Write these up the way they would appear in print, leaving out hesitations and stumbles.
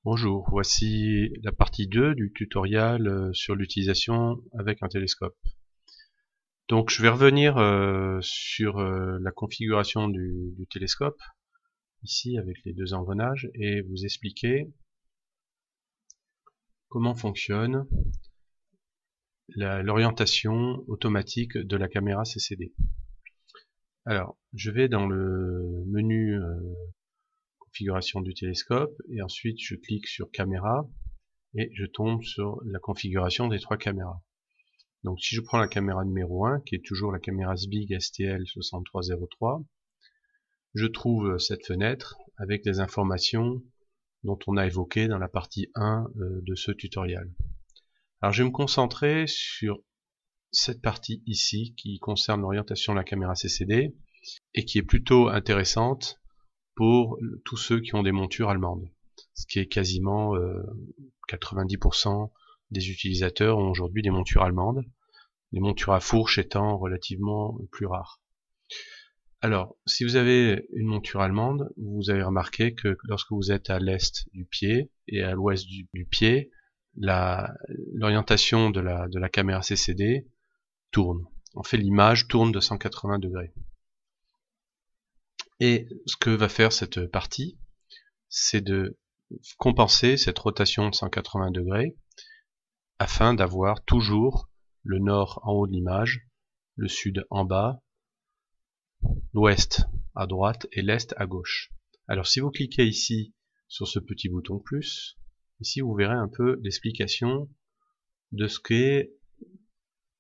Bonjour, voici la partie 2 du tutoriel sur l'utilisation avec un télescope. Donc je vais revenir sur la configuration du télescope, ici avec les deux engrenages, et vous expliquer comment fonctionne l'orientation automatique de la caméra CCD. Alors, je vais dans le menu configuration du télescope, et ensuite je clique sur caméra, et je tombe sur la configuration des trois caméras. Donc si je prends la caméra numéro 1, qui est toujours la caméra SBIG STL6303, je trouve cette fenêtre avec les informations dont on a évoqué dans la partie 1 de ce tutoriel. Alors je vais me concentrer sur cette partie ici qui concerne l'orientation de la caméra CCD et qui est plutôt intéressante pour tous ceux qui ont des montures allemandes, ce qui est quasiment 90% des utilisateurs ont aujourd'hui des montures allemandes, les montures à fourche étant relativement plus rares. Alors, si vous avez une monture allemande, vous avez remarqué que lorsque vous êtes à l'est du pied et à l'ouest du pied, l'orientation de la caméra CCD tourne. En fait, l'image tourne de 180 degrés. Et ce que va faire cette partie, c'est de compenser cette rotation de 180 degrés afin d'avoir toujours le nord en haut de l'image, le sud en bas, l'ouest à droite et l'est à gauche. Alors si vous cliquez ici sur ce petit bouton plus, ici vous verrez un peu l'explication de ce qu'est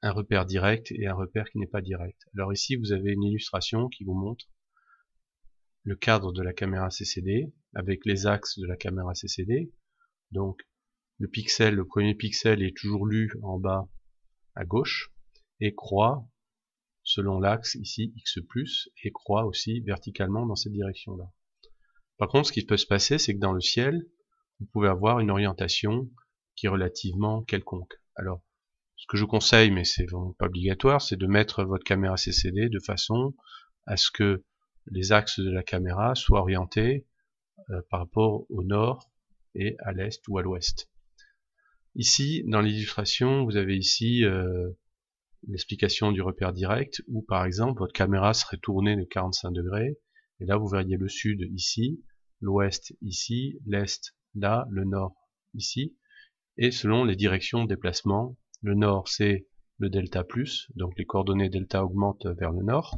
un repère direct et un repère qui n'est pas direct. Alors ici vous avez une illustration qui vous montre le cadre de la caméra CCD avec les axes de la caméra CCD. Donc le premier pixel est toujours lu en bas à gauche et croît selon l'axe ici X+, et croît aussi verticalement dans cette direction-là. Par contre, ce qui peut se passer, c'est que dans le ciel, vous pouvez avoir une orientation qui est relativement quelconque. Alors, ce que je conseille, mais c'est vraiment pas obligatoire, c'est de mettre votre caméra CCD de façon à ce que les axes de la caméra soient orientés par rapport au nord et à l'est ou à l'ouest. Ici, dans l'illustration, vous avez ici l'explication du repère direct où par exemple votre caméra serait tournée de 45 degrés et là vous verriez le sud ici, l'ouest ici, l'est là, le nord ici, et selon les directions de déplacement, le nord c'est le delta plus, donc les coordonnées delta augmentent vers le nord,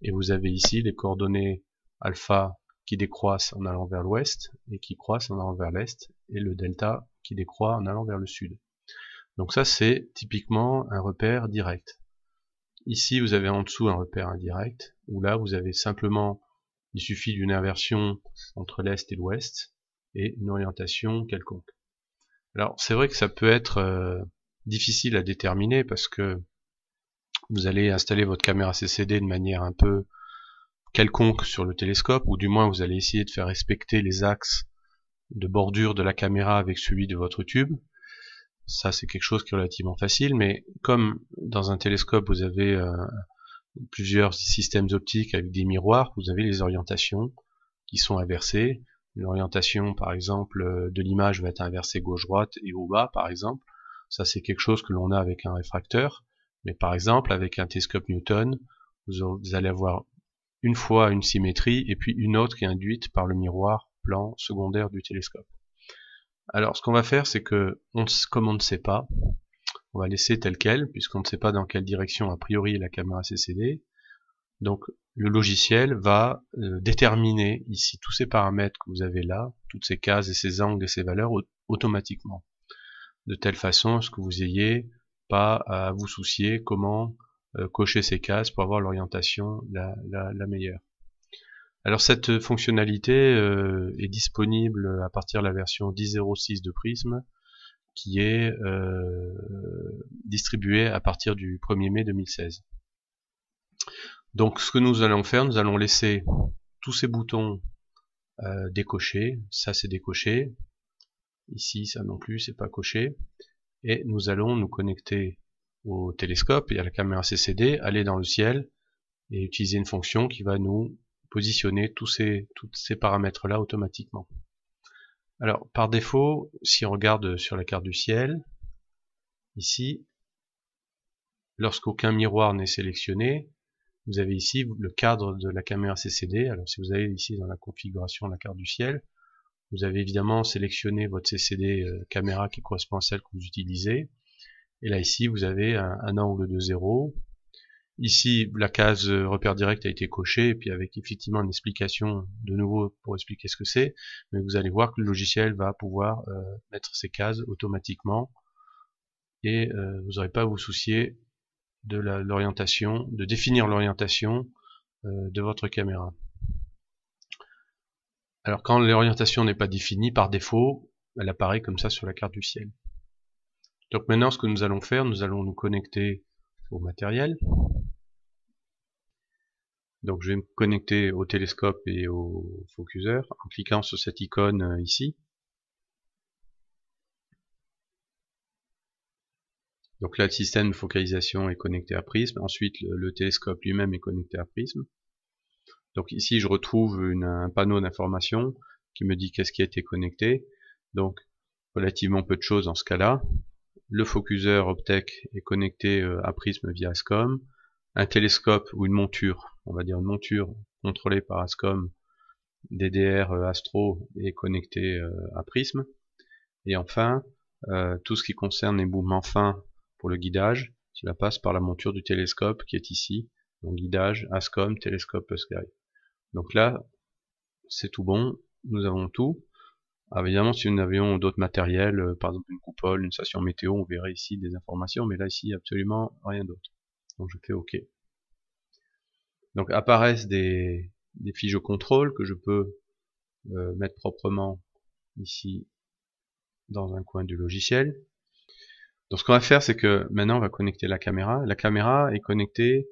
et vous avez ici les coordonnées alpha qui décroissent en allant vers l'ouest et qui croissent en allant vers l'est, et le delta qui décroît en allant vers le sud. Donc ça c'est typiquement un repère direct. Ici vous avez en dessous un repère indirect, où là vous avez simplement, il suffit d'une inversion entre l'est et l'ouest, et une orientation quelconque. Alors c'est vrai que ça peut être difficile à déterminer, parce que vous allez installer votre caméra CCD de manière un peu quelconque sur le télescope, ou du moins vous allez essayer de faire respecter les axes de bordure de la caméra avec celui de votre tube. Ça c'est quelque chose qui est relativement facile, mais comme dans un télescope vous avez plusieurs systèmes optiques avec des miroirs, vous avez les orientations qui sont inversées. L'orientation par exemple de l'image va être inversée gauche-droite et haut-bas par exemple. Ça c'est quelque chose que l'on a avec un réfracteur, mais par exemple avec un télescope Newton, vous allez avoir une fois une symétrie et puis une autre qui est induite par le miroir plan secondaire du télescope. Alors ce qu'on va faire, c'est que comme on ne sait pas, on va laisser tel quel, puisqu'on ne sait pas dans quelle direction a priori est la caméra CCD. Donc le logiciel va déterminer ici tous ces paramètres que vous avez là, toutes ces cases et ces angles et ces valeurs automatiquement, de telle façon à ce que vous ayez pas à vous soucier comment cocher ces cases pour avoir l'orientation la meilleure. Alors cette fonctionnalité est disponible à partir de la version 10.06 de Prism, qui est distribuée à partir du 1er mai 2016. Donc ce que nous allons faire, nous allons laisser tous ces boutons décochés, ça c'est décoché, ici ça non plus c'est pas coché, et nous allons nous connecter au télescope et à la caméra CCD, aller dans le ciel et utiliser une fonction qui va nous positionner tous ces paramètres là automatiquement. Alors, par défaut, si on regarde sur la carte du ciel, ici, lorsqu'aucun miroir n'est sélectionné, vous avez ici le cadre de la caméra CCD. Alors, si vous allez ici dans la configuration de la carte du ciel, vous avez évidemment sélectionné votre CCD caméra qui correspond à celle que vous utilisez. Et là, ici, vous avez un angle de 0. Ici, la case repère direct a été cochée, et puis avec effectivement une explication de nouveau pour expliquer ce que c'est, mais vous allez voir que le logiciel va pouvoir mettre ces cases automatiquement, et vous n'aurez pas à vous soucier de l'orientation, de définir l'orientation de votre caméra. Alors quand l'orientation n'est pas définie, par défaut, elle apparaît comme ça sur la carte du ciel. Donc maintenant, ce que nous allons faire, nous allons nous connecter au matériel. Donc je vais me connecter au télescope et au focuseur en cliquant sur cette icône ici. Donc là, le système de focalisation est connecté à Prisme. Ensuite, le télescope lui-même est connecté à Prisme. Donc ici, je retrouve un panneau d'information qui me dit qu'est-ce qui a été connecté. Donc relativement peu de choses dans ce cas-là. Le focuseur Optec est connecté à Prisme via Ascom. Un télescope ou une monture, on va dire une monture contrôlée par Ascom, DDR Astro, est connecté à Prisme. Et enfin, tout ce qui concerne les mouvements fins pour le guidage, cela passe par la monture du télescope qui est ici. Donc guidage, Ascom, télescope Sky. Donc là, c'est tout bon, nous avons tout. Alors évidemment, si nous avions d'autres matériels, par exemple une coupole, une station météo, on verrait ici des informations, mais là ici absolument rien d'autre. Donc je fais OK. Donc apparaissent des fiches de contrôle que je peux mettre proprement ici dans un coin du logiciel. Donc ce qu'on va faire, c'est que maintenant on va connecter la caméra. La caméra est connectée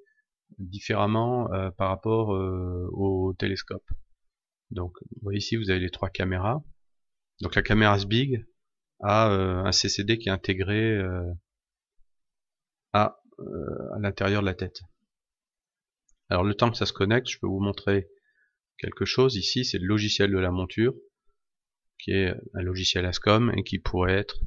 différemment par rapport au télescope. Donc vous voyez ici, vous avez les trois caméras. Donc la caméra SBIG a un CCD qui est intégré à l'intérieur de la tête. Alors le temps que ça se connecte, je peux vous montrer quelque chose. Ici, c'est le logiciel de la monture, qui est un logiciel Ascom et qui pourrait être,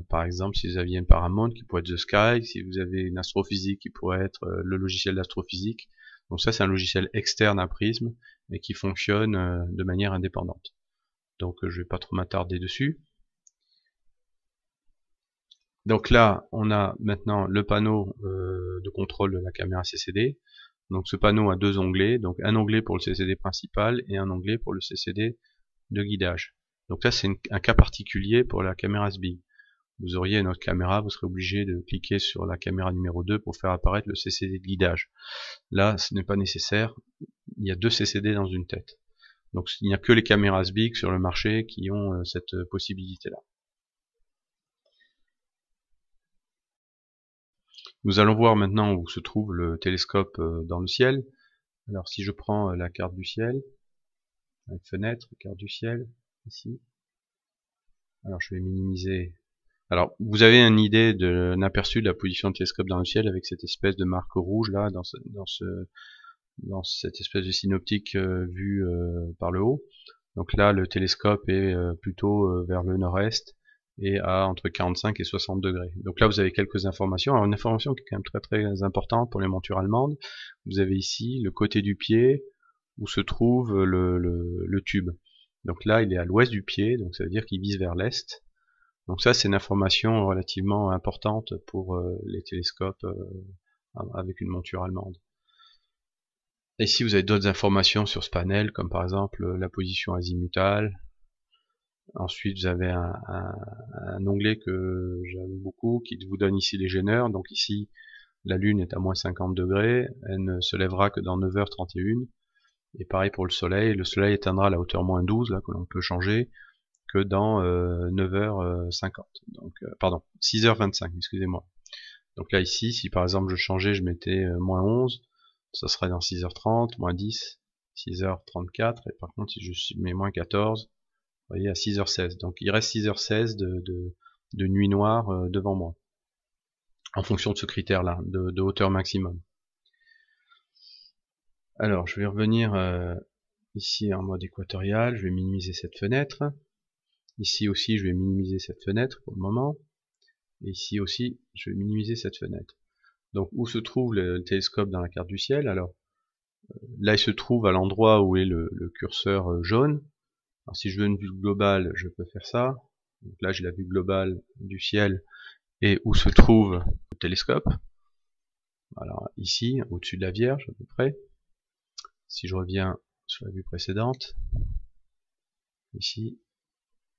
par exemple, si vous aviez une Paramount, qui pourrait être The Sky, si vous avez une astrophysique, qui pourrait être le logiciel d'astrophysique. Donc ça, c'est un logiciel externe à Prism et qui fonctionne de manière indépendante. Donc je vais pas trop m'attarder dessus. Donc là, on a maintenant le panneau de contrôle de la caméra CCD. Donc ce panneau a deux onglets, donc un onglet pour le CCD principal et un onglet pour le CCD de guidage. Donc là, c'est un cas particulier pour la caméra SBIG. Vous auriez une autre caméra, vous serez obligé de cliquer sur la caméra numéro 2 pour faire apparaître le CCD de guidage. Là, ce n'est pas nécessaire, il y a deux CCD dans une tête. Donc il n'y a que les caméras SBIG sur le marché qui ont cette possibilité-là. Nous allons voir maintenant où se trouve le télescope dans le ciel. Alors si je prends la carte du ciel, la fenêtre, carte du ciel, ici. Alors je vais minimiser. Alors vous avez une idée d'un aperçu de la position du télescope dans le ciel avec cette espèce de marque rouge là, dans cette espèce de synoptique vue par le haut. Donc là le télescope est plutôt vers le nord-est et à entre 45 et 60 degrés. Donc là vous avez quelques informations. Alors une information qui est quand même très très importante pour les montures allemandes. Vous avez ici le côté du pied où se trouve le tube. Donc là il est à l'ouest du pied, donc ça veut dire qu'il vise vers l'est. Donc ça c'est une information relativement importante pour les télescopes avec une monture allemande. Et ici vous avez d'autres informations sur ce panel, comme par exemple la position azimutale. Ensuite, vous avez un onglet que j'aime beaucoup qui vous donne ici les gêneurs. Donc ici, la Lune est à moins 50 degrés, elle ne se lèvera que dans 9h31. Et pareil pour le Soleil éteindra à la hauteur moins 12, là, que l'on peut changer, que dans 9h50. Donc, pardon, 6h25, excusez-moi. Donc là, ici, si par exemple je changeais, je mettais moins 11, ça serait dans 6h30, moins 10, 6h34, et par contre, si je mets moins 14, vous voyez, à 6h16. Donc il reste 6h16 de nuit noire devant moi, en fonction de ce critère-là, de hauteur maximum. Alors je vais revenir ici en mode équatorial, je vais minimiser cette fenêtre. Ici aussi, je vais minimiser cette fenêtre pour le moment. Et ici aussi, je vais minimiser cette fenêtre. Donc, où se trouve le télescope dans la carte du ciel? Alors, là, il se trouve à l'endroit où est le curseur jaune. Alors, si je veux une vue globale, je peux faire ça. Donc là, j'ai la vue globale du ciel et où se trouve le télescope. Alors, ici, au-dessus de la Vierge, à peu près. Si je reviens sur la vue précédente, ici,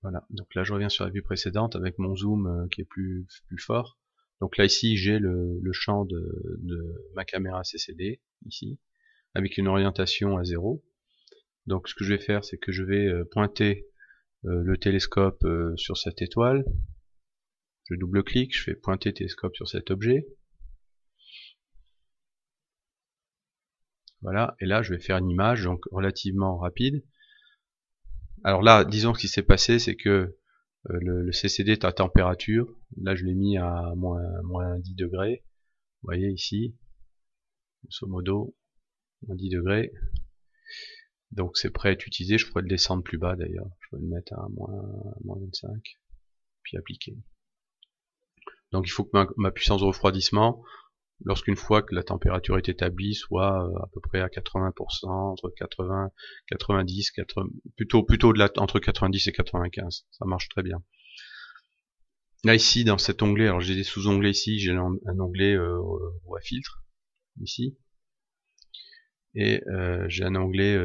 voilà. Donc là, je reviens sur la vue précédente avec mon zoom qui est plus fort. Donc là, ici, j'ai le champ de ma caméra CCD, ici, avec une orientation à 0. Donc ce que je vais faire, c'est que je vais pointer le télescope sur cette étoile. Je double-clique, je fais pointer le télescope sur cet objet. Voilà, et là, je vais faire une image donc relativement rapide. Alors là, disons que ce qui s'est passé, c'est que le CCD est à température. Là, je l'ai mis à moins 10 degrés. Vous voyez ici, grosso modo, moins 10 degrés. Donc c'est prêt à être utilisé. Je pourrais le descendre plus bas d'ailleurs. Je pourrais le mettre à moins 25. Puis appliquer. Donc il faut que ma puissance de refroidissement, lorsqu'une fois que la température est établie, soit à peu près à 80%, entre 80, 90, 80, plutôt entre 90 et 95. Ça marche très bien. Là ici dans cet onglet, alors j'ai des sous-onglets ici, j'ai un onglet à filtre ici, et j'ai un onglet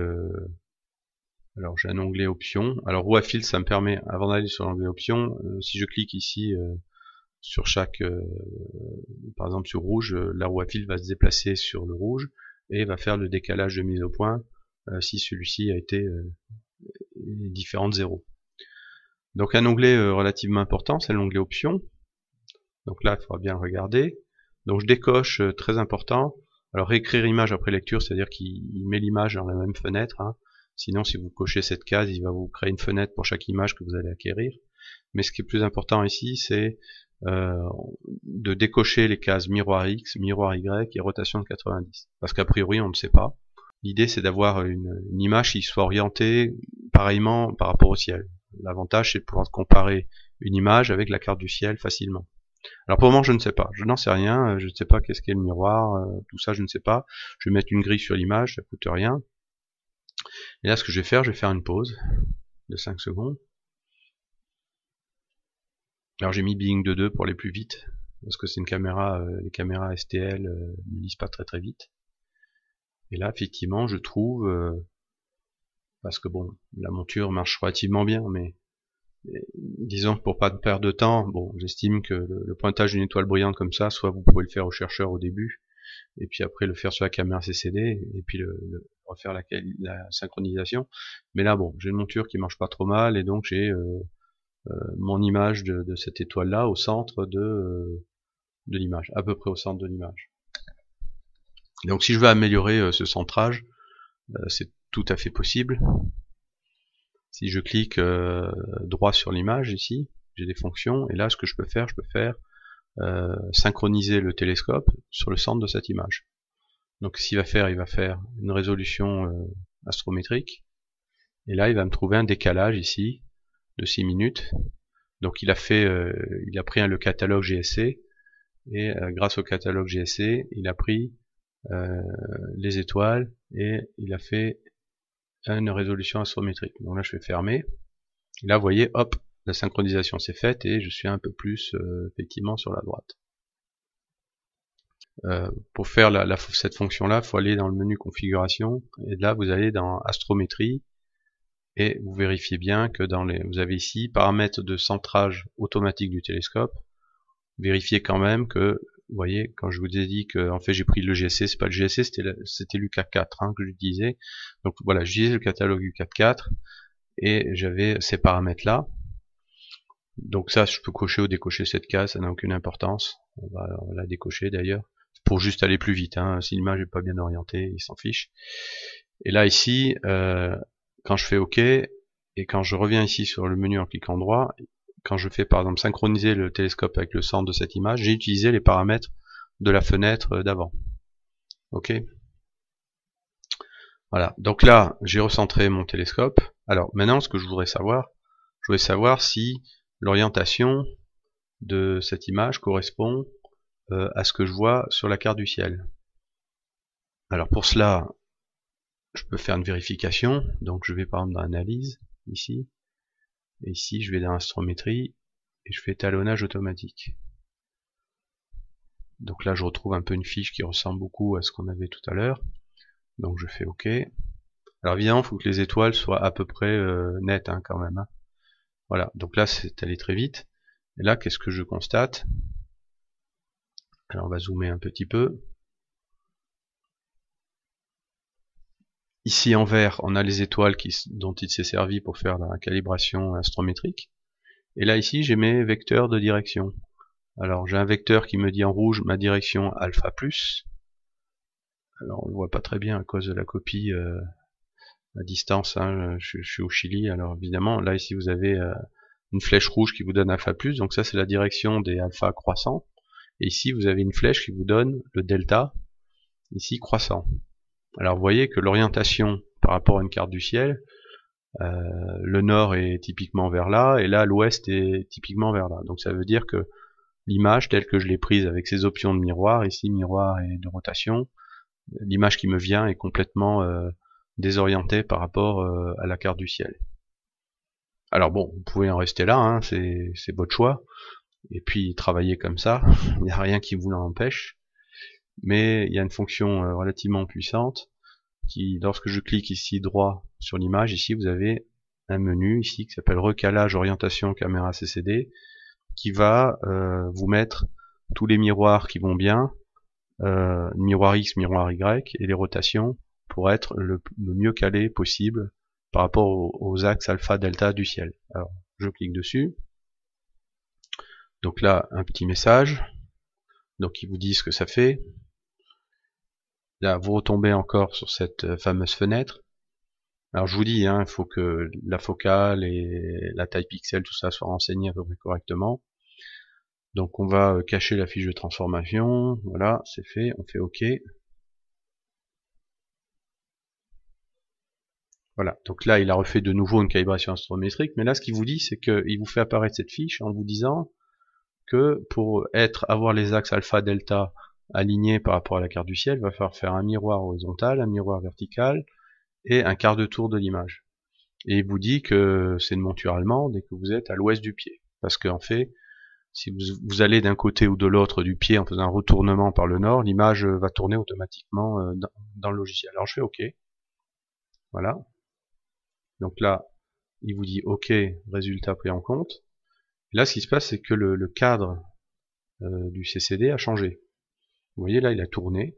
options. Alors roue à filtre, ça me permet, avant d'aller sur l'onglet options, si je clique ici sur chaque, par exemple sur rouge, la roue à fil va se déplacer sur le rouge et va faire le décalage de mise au point si celui-ci a été différent de 0. Donc un onglet relativement important, c'est l'onglet options. Donc là, il faudra bien le regarder. Donc je décoche, très important. Alors réécrire image après lecture, c'est-à-dire qu'il met l'image dans la même fenêtre. Hein. Sinon, si vous cochez cette case, il va vous créer une fenêtre pour chaque image que vous allez acquérir. Mais ce qui est plus important ici, c'est de décocher les cases miroir X, miroir Y et rotation de 90. Parce qu'a priori, on ne sait pas. L'idée, c'est d'avoir une image qui soit orientée pareillement par rapport au ciel. L'avantage, c'est de pouvoir comparer une image avec la carte du ciel facilement. Alors pour le moment, je ne sais pas. Je n'en sais rien. Je ne sais pas qu'est-ce qu'est le miroir. Tout ça, je ne sais pas. Je vais mettre une grille sur l'image, ça coûte rien. Et là, ce que je vais faire une pause de 5 secondes. Alors j'ai mis Bing 2.2 pour aller plus vite, parce que c'est une caméra, les caméras STL ne lisent pas très vite. Et là, effectivement, je trouve, parce que bon, la monture marche relativement bien, mais disons que pour pas perdre de temps, bon, j'estime que le pointage d'une étoile brillante comme ça, soit vous pouvez le faire au chercheur au début, et puis après le faire sur la caméra CCD, et puis refaire la synchronisation. Mais là, bon, j'ai une monture qui marche pas trop mal, et donc j'ai mon image de cette étoile là au centre de l'image, à peu près au centre de l'image. Donc si je veux améliorer ce centrage, c'est tout à fait possible. Si je clique droit sur l'image ici, j'ai des fonctions, et là ce que je peux faire synchroniser le télescope sur le centre de cette image. Donc il va faire une résolution astrométrique, et là il va me trouver un décalage ici de 6 minutes. Donc il a pris le catalogue GSC, et grâce au catalogue GSC, il a pris les étoiles, et il a fait une résolution astrométrique. Donc là je vais fermer, et là vous voyez, hop, la synchronisation s'est faite, et je suis un peu plus effectivement sur la droite. Pour faire cette fonction là, il faut aller dans le menu configuration, et là vous allez dans astrométrie, et vous vérifiez bien que vous avez ici paramètres de centrage automatique du télescope. Vérifiez quand même que, vous voyez, quand je vous ai dit que en fait j'ai pris le GSC, c'est pas le GSC, c'était l'UK4 hein, que j'utilisais. Donc voilà, j'utilisais le catalogue UK4 et j'avais ces paramètres là. Donc ça, je peux cocher ou décocher cette case, ça n'a aucune importance. On va la décocher d'ailleurs, pour juste aller plus vite. Hein. Si l'image n'est pas bien orientée, il s'en fiche. Et là ici, quand je fais OK, et quand je reviens ici sur le menu en cliquant droit, quand je fais par exemple synchroniser le télescope avec le centre de cette image, j'ai utilisé les paramètres de la fenêtre d'avant. OK. Voilà, donc là j'ai recentré mon télescope. Alors maintenant ce que je voudrais savoir, je voulais savoir si l'orientation de cette image correspond à ce que je vois sur la carte du ciel. Alors pour cela, je peux faire une vérification. Donc je vais par exemple dans Analyse, ici, et ici je vais dans Astrométrie, et je fais étalonnage automatique. Donc là je retrouve un peu une fiche qui ressemble beaucoup à ce qu'on avait tout à l'heure. Donc je fais OK. Alors évidemment, il faut que les étoiles soient à peu près nettes quand même. Hein. Voilà, donc là c'est allé très vite. Et là, qu'est-ce que je constate? Alors on va zoomer un petit peu. Ici en vert, on a les étoiles dont il s'est servi pour faire la calibration astrométrique. Et là ici, j'ai mes vecteurs de direction. Alors j'ai un vecteur qui me dit en rouge ma direction alpha plus. Alors on le voit pas très bien à cause de la copie à distance. Hein, je suis au Chili, alors évidemment là ici vous avez une flèche rouge qui vous donne alpha plus. Donc ça c'est la direction des alpha croissants. Et ici vous avez une flèche qui vous donne le delta ici croissant. Alors vous voyez que l'orientation par rapport à une carte du ciel, le nord est typiquement vers là, et là l'ouest est typiquement vers là. Donc ça veut dire que l'image telle que je l'ai prise avec ces options de miroir, ici miroir et de rotation, l'image qui me vient est complètement désorientée par rapport à la carte du ciel. Alors bon, vous pouvez en rester là, hein, c'est votre choix, et puis travailler comme ça, il n'y a rien qui vous l'en empêche, mais il y a une fonction relativement puissante qui, lorsque je clique ici droit sur l'image, ici vous avez un menu ici qui s'appelle recalage orientation caméra CCD, qui va vous mettre tous les miroirs qui vont bien, miroir X, miroir Y, et les rotations pour être le mieux calé possible par rapport aux axes alpha delta du ciel. Alors je clique dessus, donc là un petit message, donc il vous dit ce que ça fait. Là vous retombez encore sur cette fameuse fenêtre. Alors je vous dis, il faut que la focale et la taille pixel, tout ça soit renseigné à peu près correctement. Donc on va cacher la fiche de transformation, voilà, c'est fait, on fait OK. Voilà, donc là il a refait de nouveau une calibration astrométrique, mais là ce qu'il vous dit, c'est qu'il vous fait apparaître cette fiche en vous disant que pour avoir les axes alpha delta alignés par rapport à la carte du ciel, il va falloir faire un miroir horizontal, un miroir vertical et un quart de tour de l'image. Et il vous dit que c'est une monture allemande et que vous êtes à l'ouest du pied. Parce qu'en fait, si vous allez d'un côté ou de l'autre du pied en faisant un retournement par le nord, l'image va tourner automatiquement dans le logiciel. Alors je fais OK. Voilà. Donc là, il vous dit OK, résultat pris en compte. Et là, ce qui se passe, c'est que le cadre du CCD a changé. Vous voyez, là, il a tourné.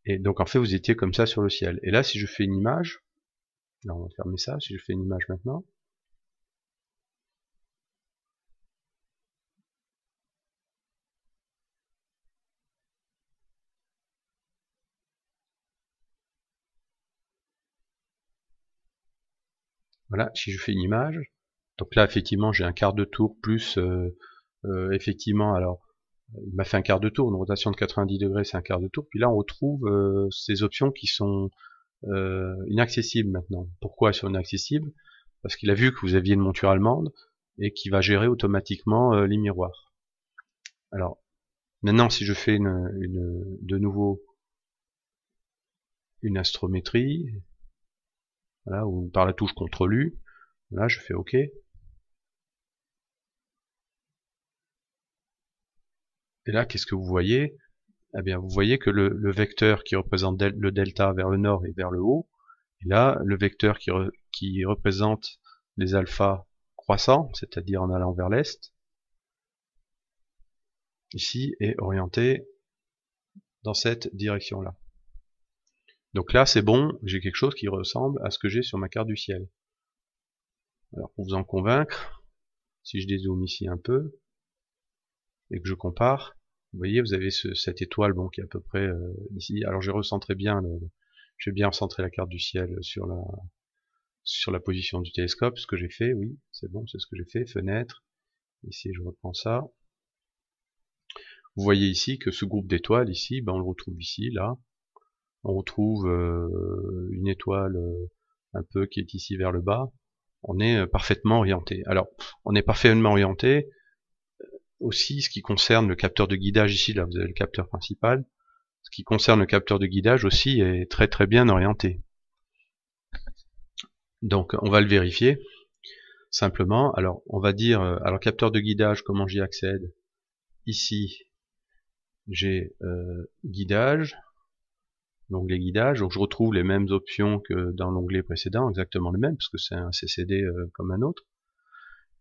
Et donc, en fait, vous étiez comme ça sur le ciel. Et là, si je fais une image, là, on va fermer ça, si je fais une image maintenant, voilà, si je fais une image, donc là, effectivement, j'ai un quart de tour plus, effectivement, alors, il m'a fait un quart de tour, une rotation de 90 degrés, c'est un quart de tour, puis là, on retrouve ces options qui sont inaccessibles maintenant. Pourquoi elles sont inaccessibles? Parce qu'il a vu que vous aviez une monture allemande, et qui va gérer automatiquement les miroirs. Alors, maintenant, si je fais de nouveau une astrométrie, voilà, ou par la touche CTRL U, là, je fais OK. Et là, qu'est-ce que vous voyez? Eh bien, vous voyez que le vecteur qui représente le delta vers le nord et vers le haut, et là, le vecteur qui représente les alphas croissants, c'est-à-dire en allant vers l'est, ici, est orienté dans cette direction-là. Donc là, c'est bon, j'ai quelque chose qui ressemble à ce que j'ai sur ma carte du ciel. Alors, pour vous en convaincre, si je dézoome ici un peu, et que je compare, vous voyez, vous avez cette étoile bon, qui est à peu près ici. Alors, j'ai recentré bien, j'ai bien recentré la carte du ciel sur la position du télescope, ce que j'ai fait, oui, c'est bon, c'est ce que j'ai fait, fenêtre, ici je reprends ça. Vous voyez ici que ce groupe d'étoiles, ici, ben, on le retrouve ici, là. On retrouve une étoile un peu qui est ici vers le bas, on est parfaitement orienté. Alors, on est parfaitement orienté aussi ce qui concerne le capteur de guidage ici, là vous avez le capteur principal. Ce qui concerne le capteur de guidage aussi est très très bien orienté. Donc on va le vérifier simplement. Alors on va dire, alors capteur de guidage, comment j'y accède? Ici j'ai guidage, l'onglet guidage, donc je retrouve les mêmes options que dans l'onglet précédent, exactement les mêmes, parce que c'est un CCD comme un autre.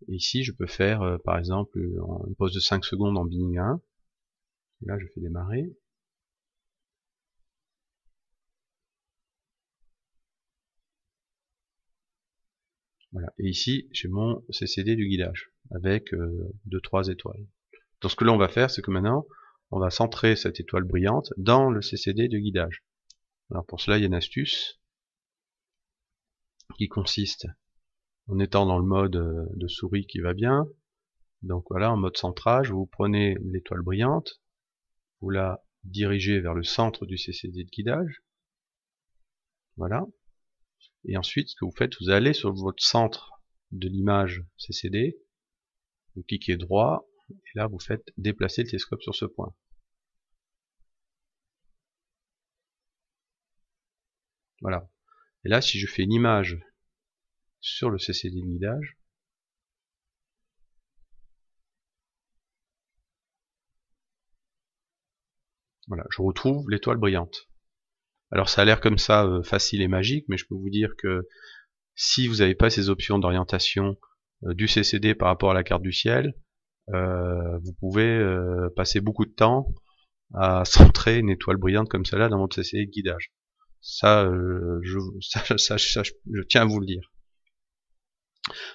Et ici je peux faire par exemple une pause de 5 secondes en binning 1. Là je fais démarrer. Voilà. Et ici, j'ai mon CCD du guidage, avec 2-3 étoiles. Donc ce que là on va faire, c'est que maintenant, on va centrer cette étoile brillante dans le CCD de guidage. Alors pour cela, il y a une astuce qui consiste en étant dans le mode de souris qui va bien. Donc voilà, en mode centrage, vous prenez l'étoile brillante, vous la dirigez vers le centre du CCD de guidage. Voilà. Et ensuite, ce que vous faites, vous allez sur votre centre de l'image CCD, vous cliquez droit, et là vous faites déplacer le télescope sur ce point. Voilà. Et là, si je fais une image sur le CCD de guidage, voilà, je retrouve l'étoile brillante. Alors ça a l'air comme ça facile et magique, mais je peux vous dire que si vous n'avez pas ces options d'orientation du CCD par rapport à la carte du ciel, vous pouvez passer beaucoup de temps à centrer une étoile brillante comme celle-là dans votre CCD de guidage. Ça, je tiens à vous le dire.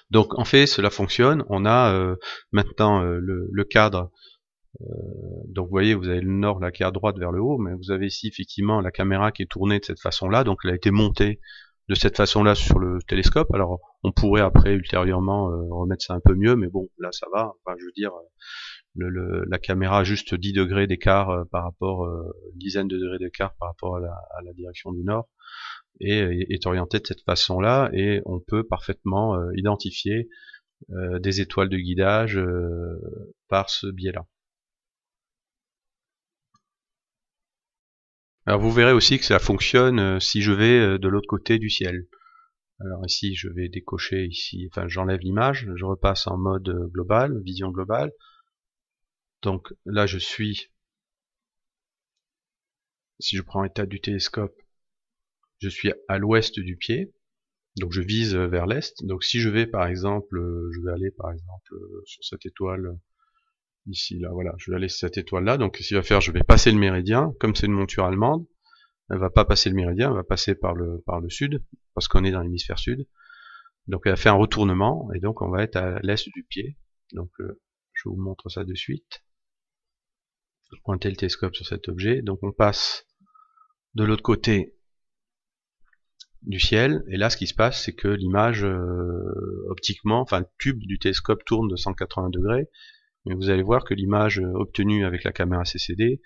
Donc en fait, cela fonctionne. On a maintenant le cadre. Donc vous voyez, vous avez le nord là qui est à droite vers le haut, mais vous avez ici effectivement la caméra qui est tournée de cette façon-là, donc elle a été montée de cette façon-là sur le télescope. Alors on pourrait après ultérieurement remettre ça un peu mieux, mais bon là ça va. Enfin, je veux dire, la caméra a juste 10 degrés d'écart par rapport, une dizaine de degrés d'écart par rapport à la direction du nord, et est orientée de cette façon-là, et on peut parfaitement identifier des étoiles de guidage par ce biais-là. Alors vous verrez aussi que ça fonctionne si je vais de l'autre côté du ciel. Alors ici je vais décocher ici, enfin j'enlève l'image, je repasse en mode global, vision globale. Donc là je suis, si je prends état du télescope, je suis à l'ouest du pied, donc je vise vers l'est. Donc si je vais par exemple, je vais aller par exemple sur cette étoile ici, là, voilà, je vais aller sur cette étoile là, donc ce qu'il va faire, je vais passer le méridien, comme c'est une monture allemande, elle va pas passer le méridien, elle va passer par le sud, parce qu'on est dans l'hémisphère sud. Donc elle a fait un retournement, et donc on va être à l'est du pied. Donc je vous montre ça de suite. Pointez le télescope sur cet objet, donc on passe de l'autre côté du ciel, et là ce qui se passe, c'est que l'image optiquement, enfin le tube du télescope tourne de 180 degrés, mais vous allez voir que l'image obtenue avec la caméra CCD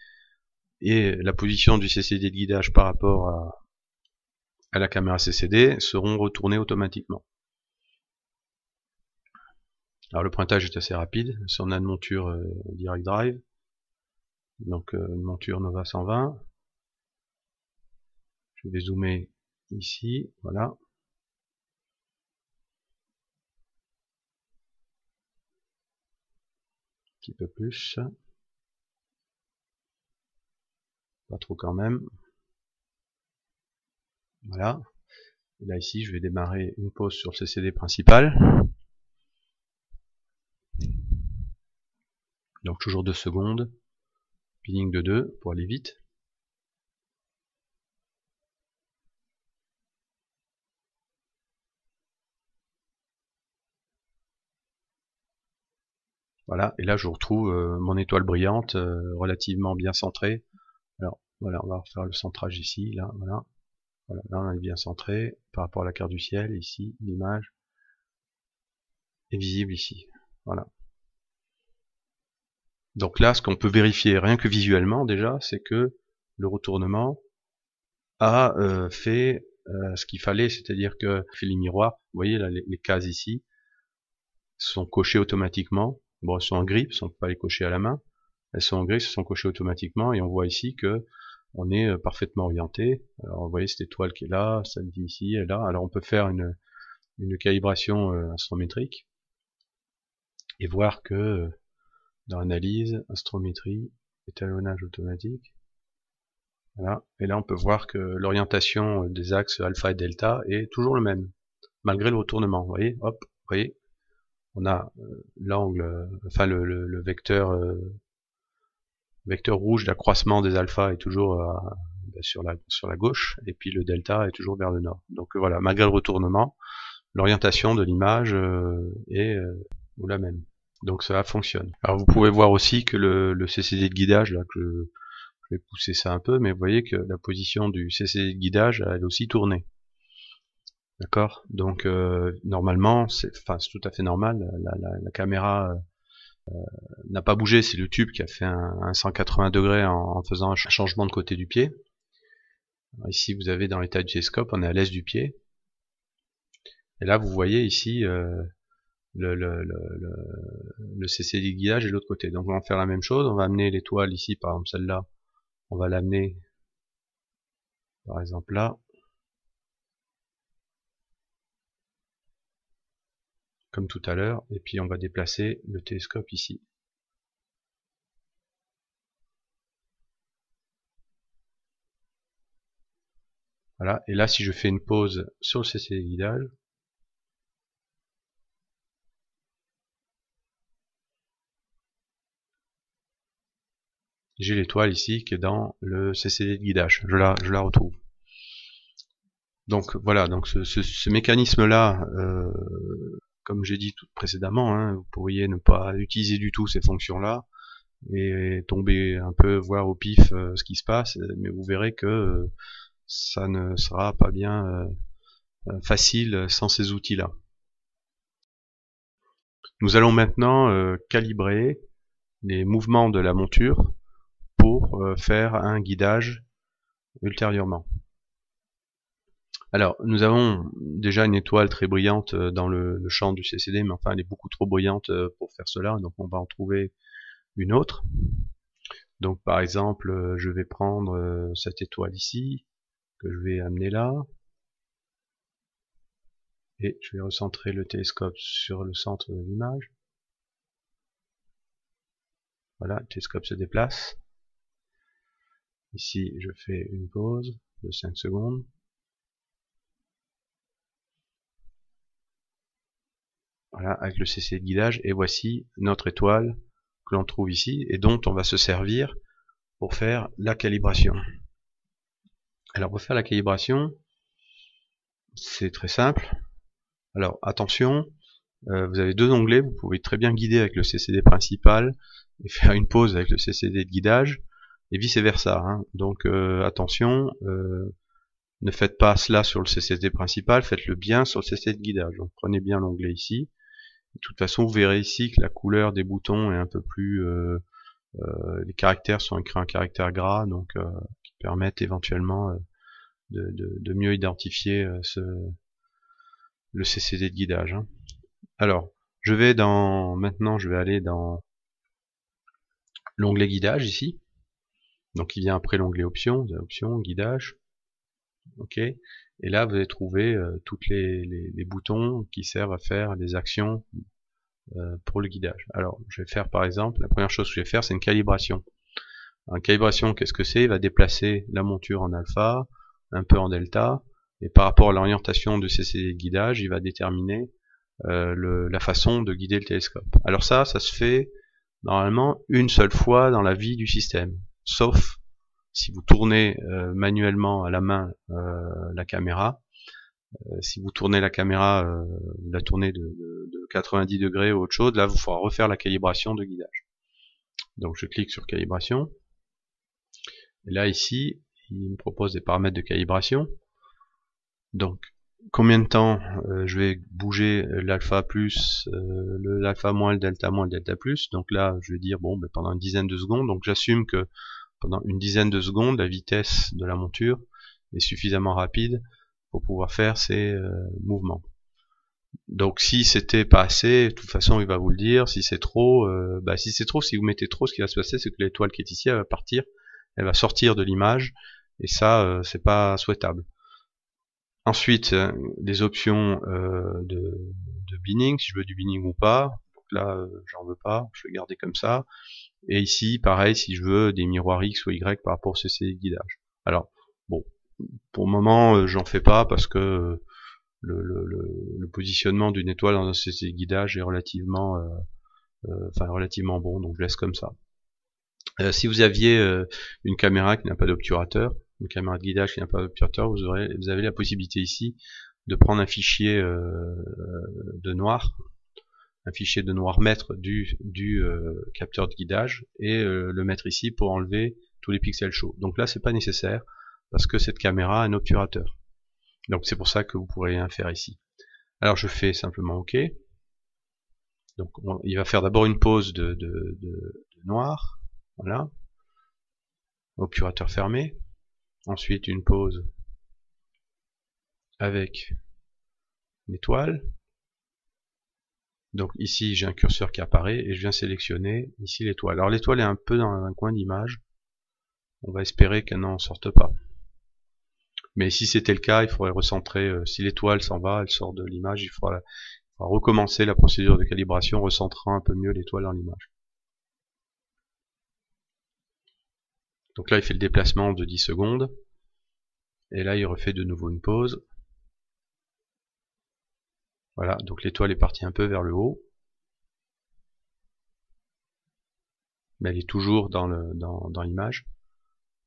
et la position du CCD de guidage par rapport à la caméra CCD seront retournées automatiquement. Alors le pointage est assez rapide, si on a une monture Direct Drive, donc une monture Nova 120, je vais zoomer ici, voilà. Un petit peu plus, pas trop quand même, voilà. Et là ici je vais démarrer une pause sur le CCD principal, donc toujours 2 secondes, pinning de 2 pour aller vite. Voilà, et là je retrouve mon étoile brillante relativement bien centrée. Alors voilà, on va refaire le centrage ici, là, voilà. Voilà, là on est bien centré par rapport à la carte du ciel, ici, l'image est visible ici. Voilà. Donc là, ce qu'on peut vérifier rien que visuellement déjà, c'est que le retournement a fait ce qu'il fallait, c'est-à-dire que fait les miroirs, vous voyez là les cases ici sont cochées automatiquement. Bon, elles sont en gris, on ne peut pas les cocher à la main. Elles sont en gris, elles sont cochées automatiquement, et on voit ici que on est parfaitement orienté. Alors vous voyez cette étoile qui est là, celle-ci ici et là. Alors on peut faire une calibration astrométrique et voir que dans analyse, astrométrie, étalonnage automatique, voilà. Et là on peut voir que l'orientation des axes alpha et delta est toujours le même, malgré le retournement. Vous voyez, hop, vous voyez, on a l'angle, enfin le vecteur rouge d'accroissement des alphas est toujours sur la gauche, et puis le delta est toujours vers le nord. Donc voilà, malgré le retournement, l'orientation de l'image est la même. Donc ça fonctionne. Alors vous pouvez voir aussi que le CCD de guidage, là, que je vais pousser ça un peu, mais vous voyez que la position du CCD de guidage, elle aussi tournée. D'accord. Donc normalement, c'est tout à fait normal. La caméra n'a pas bougé, c'est le tube qui a fait un 180 degrés en faisant un changement de côté du pied. Alors ici, vous avez dans l'état du télescope, on est à l'aise du pied. Et là, vous voyez ici le CCD de guidage est de l'autre côté. Donc on va faire la même chose, on va amener l'étoile ici, par exemple celle-là, on va l'amener par exemple là, comme tout à l'heure, et puis on va déplacer le télescope ici. Voilà, et là si je fais une pause sur le CCD de guidage, j'ai l'étoile ici qui est dans le CCD de guidage, je la retrouve. Donc voilà, donc ce mécanisme-là, comme j'ai dit tout précédemment, hein, vous pourriez ne pas utiliser du tout ces fonctions-là et tomber un peu voir au pif ce qui se passe, mais vous verrez que ça ne sera pas bien facile sans ces outils-là. Nous allons maintenant calibrer les mouvements de la monture pour faire un guidage ultérieurement. Alors, nous avons déjà une étoile très brillante dans le champ du CCD, mais enfin elle est beaucoup trop brillante pour faire cela, donc on va en trouver une autre. Donc par exemple, je vais prendre cette étoile ici, que je vais amener là, et je vais recentrer le télescope sur le centre de l'image. Voilà, le télescope se déplace. Ici, je fais une pause de 5 secondes. Voilà, avec le CCD de guidage, et voici notre étoile que l'on trouve ici, et dont on va se servir pour faire la calibration. Alors pour faire la calibration, c'est très simple. Alors attention, vous avez deux onglets, vous pouvez très bien guider avec le CCD principal et faire une pause avec le CCD de guidage, et vice versa. Hein. Donc attention, ne faites pas cela sur le CCD principal, faites-le bien sur le CCD de guidage. Donc prenez bien l'onglet ici. De toute façon, vous verrez ici que la couleur des boutons est un peu plus... les caractères sont écrits en caractère gras, donc qui permettent éventuellement de mieux identifier le CCD de guidage. Hein. Alors, maintenant je vais aller dans l'onglet guidage ici. Donc il vient après l'onglet options, guidage. Ok. Et là vous allez trouver tous les boutons qui servent à faire des actions pour le guidage. Alors je vais faire par exemple, la première chose que je vais faire c'est une calibration. Une calibration, qu'est-ce que c'est? Il va déplacer la monture en alpha, un peu en delta, et par rapport à l'orientation de CCD de guidage, il va déterminer la façon de guider le télescope. Alors ça se fait normalement une seule fois dans la vie du système, sauf si vous tournez manuellement à la main la caméra. Si vous tournez la caméra, vous la tournez de 90 degrés ou autre chose, là vous faudra refaire la calibration de guidage. Donc je clique sur calibration. Et là ici, il me propose des paramètres de calibration. Donc combien de temps je vais bouger l'alpha plus, l'alpha moins, le delta plus. Donc là je vais dire bon pendant une dizaine de secondes. Donc j'assume que pendant une dizaine de secondes la vitesse de la monture est suffisamment rapide pour pouvoir faire ces mouvements. Donc si c'était pas assez, de toute façon il va vous le dire. Si c'est trop, si vous mettez trop, ce qui va se passer, c'est que l'étoile qui est ici, elle va partir, elle va sortir de l'image, et ça, c'est pas souhaitable. Ensuite, les options de binning, si je veux du binning ou pas. Donc là, j'en veux pas, je vais garder comme ça. Et ici, pareil, si je veux des miroirs X ou Y par rapport au CC guidage. Alors, bon, pour le moment, j'en fais pas parce que le positionnement d'une étoile dans un CC guidage est relativement bon, donc je laisse comme ça. Si vous aviez une caméra qui n'a pas d'obturateur, une caméra de guidage qui n'a pas d'obturateur, vous avez la possibilité ici de prendre un fichier de noir, un fichier de noir mètre du capteur de guidage et le mettre ici pour enlever tous les pixels chauds. Donc là, c'est pas nécessaire parce que cette caméra a un obturateur. Donc c'est pour ça que vous pourrez rien faire ici. Alors je fais simplement OK. Donc il va faire d'abord une pause de noir. Voilà. Obturateur fermé. Ensuite une pause avec une étoile. Donc ici j'ai un curseur qui apparaît et je viens sélectionner ici l'étoile. Alors l'étoile est un peu dans un coin d'image. On va espérer qu'elle n'en sorte pas. Mais si c'était le cas, il faudrait recentrer. Si l'étoile s'en va, elle sort de l'image, il faudra recommencer la procédure de calibration, recentrant un peu mieux l'étoile dans l'image. Donc là il fait le déplacement de 10 secondes. Et là il refait de nouveau une pause. Voilà, donc l'étoile est partie un peu vers le haut. Mais elle est toujours dans l'image.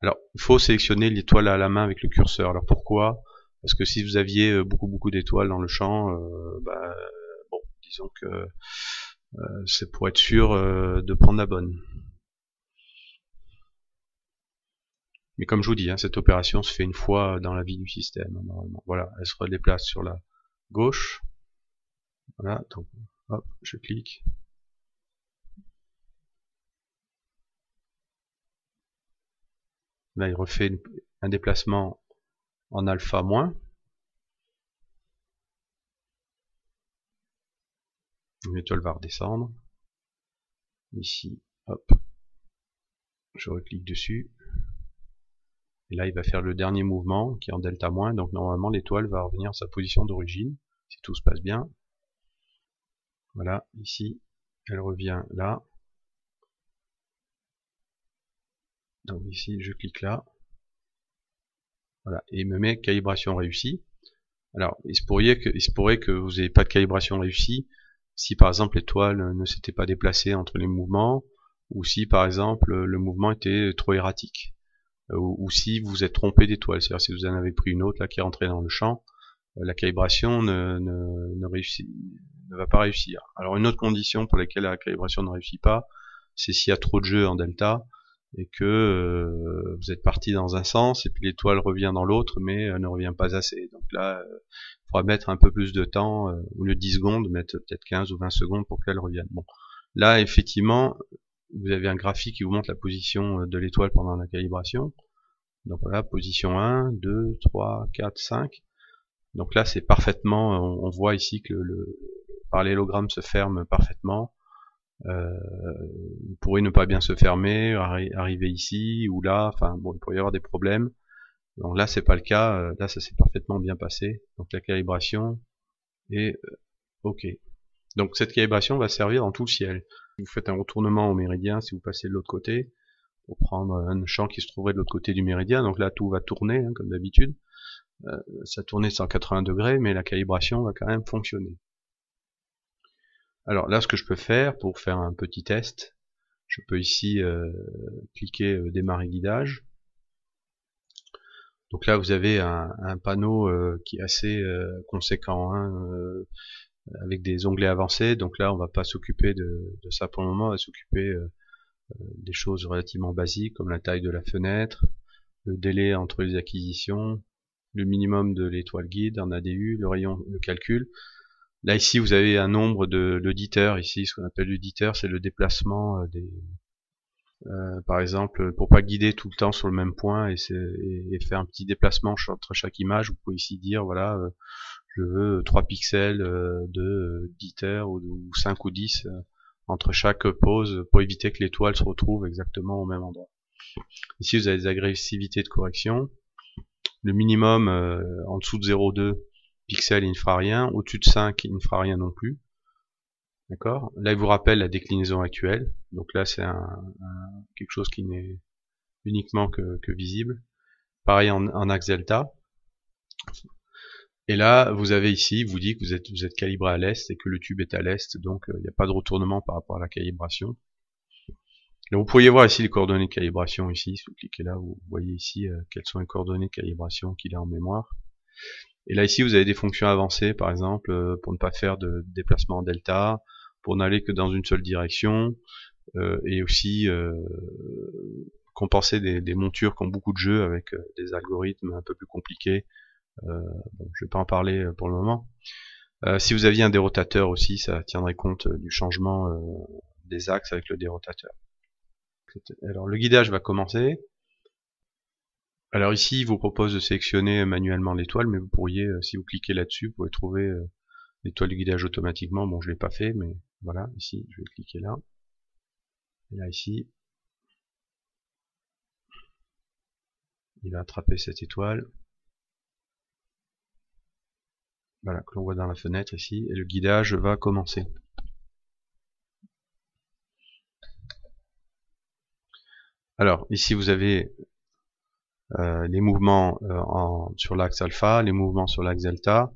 Alors, il faut sélectionner l'étoile à la main avec le curseur. Alors pourquoi? Parce que si vous aviez beaucoup d'étoiles dans le champ, bon, disons que c'est pour être sûr de prendre la bonne. Mais comme je vous dis, hein, cette opération se fait une fois dans la vie du système, hein, normalement. Voilà, elle se redéplace sur la gauche. Voilà, donc hop, je clique. Là, il refait un déplacement en alpha moins. L'étoile va redescendre. Ici, hop, je reclique dessus. Et là, il va faire le dernier mouvement qui est en delta moins. Donc normalement, l'étoile va revenir à sa position d'origine, si tout se passe bien. Voilà, ici, elle revient là. Donc ici, je clique là. Voilà, et il me met calibration réussie. Alors, il se pourrait que vous n'ayez pas de calibration réussie si par exemple l'étoile ne s'était pas déplacée entre les mouvements, ou si par exemple le mouvement était trop erratique, ou si vous êtes trompé d'étoile, c'est-à-dire si vous en avez pris une autre là qui est rentrée dans le champ, la calibration ne va pas réussir. Alors une autre condition pour laquelle la calibration ne réussit pas, c'est s'il y a trop de jeux en delta, et que vous êtes parti dans un sens et puis l'étoile revient dans l'autre mais ne revient pas assez. Donc là, il faudra mettre un peu plus de temps, au lieu de 10 secondes, mettre peut-être 15 ou 20 secondes pour qu'elle revienne. Bon, là effectivement, vous avez un graphique qui vous montre la position de l'étoile pendant la calibration. Donc voilà, position 1, 2, 3, 4, 5. Donc là c'est parfaitement, on voit ici que le parallélogramme se ferme parfaitement. Il pourrait ne pas bien se fermer, arriver ici ou là, enfin bon, il pourrait y avoir des problèmes. Donc là c'est pas le cas, là ça s'est parfaitement bien passé. Donc la calibration est ok. Donc cette calibration va servir dans tout le ciel. Si vous faites un retournement au méridien, si vous passez de l'autre côté, pour prendre un champ qui se trouverait de l'autre côté du méridien, donc là tout va tourner hein, comme d'habitude. Ça tournait 180 degrés, mais la calibration va quand même fonctionner. Alors là, ce que je peux faire pour faire un petit test, je peux ici cliquer démarrer guidage. Donc là, vous avez un panneau qui est assez conséquent, hein, avec des onglets avancés. Donc là, on va pas s'occuper de ça pour le moment, on va s'occuper des choses relativement basiques comme la taille de la fenêtre, le délai entre les acquisitions, le minimum de l'étoile guide en ADU, le rayon de calcul. Là ici vous avez un nombre d'auditeurs, ici ce qu'on appelle l'auditeur, c'est le déplacement Par exemple, pour pas guider tout le temps sur le même point et faire un petit déplacement entre chaque image, vous pouvez ici dire voilà, je veux 3 pixels de jitter ou 5 ou 10 entre chaque pose pour éviter que l'étoile se retrouve exactement au même endroit. Ici vous avez des agressivités de correction. Le minimum en dessous de 0,2 pixels il ne fera rien, au-dessus de 5 il ne fera rien non plus. D'accord. Là il vous rappelle la déclinaison actuelle, donc là c'est quelque chose qui n'est uniquement que visible. Pareil en axe delta. Et là, vous avez ici, vous dit que vous êtes calibré à l'est et que le tube est à l'est, donc il n'y a pas de retournement par rapport à la calibration. Là, vous pourriez voir ici les coordonnées de calibration ici. Si vous cliquez là, vous voyez ici quelles sont les coordonnées de calibration qu'il a en mémoire. Et là ici, vous avez des fonctions avancées, par exemple, pour ne pas faire de déplacement en delta, pour n'aller que dans une seule direction, et aussi compenser des montures qui ont beaucoup de jeux avec des algorithmes un peu plus compliqués. Bon, je vais pas en parler pour le moment. Si vous aviez un dérotateur aussi, ça tiendrait compte du changement des axes avec le dérotateur. Alors le guidage va commencer. Alors ici, il vous propose de sélectionner manuellement l'étoile, mais vous pourriez, si vous cliquez là-dessus, vous pouvez trouver l'étoile du guidage automatiquement. Bon, je l'ai pas fait, mais voilà, ici, je vais cliquer là. Et là, ici, il va attraper cette étoile. Voilà, que l'on voit dans la fenêtre ici, et le guidage va commencer. Alors, ici, vous avez les mouvements sur l'axe alpha, les mouvements sur l'axe delta.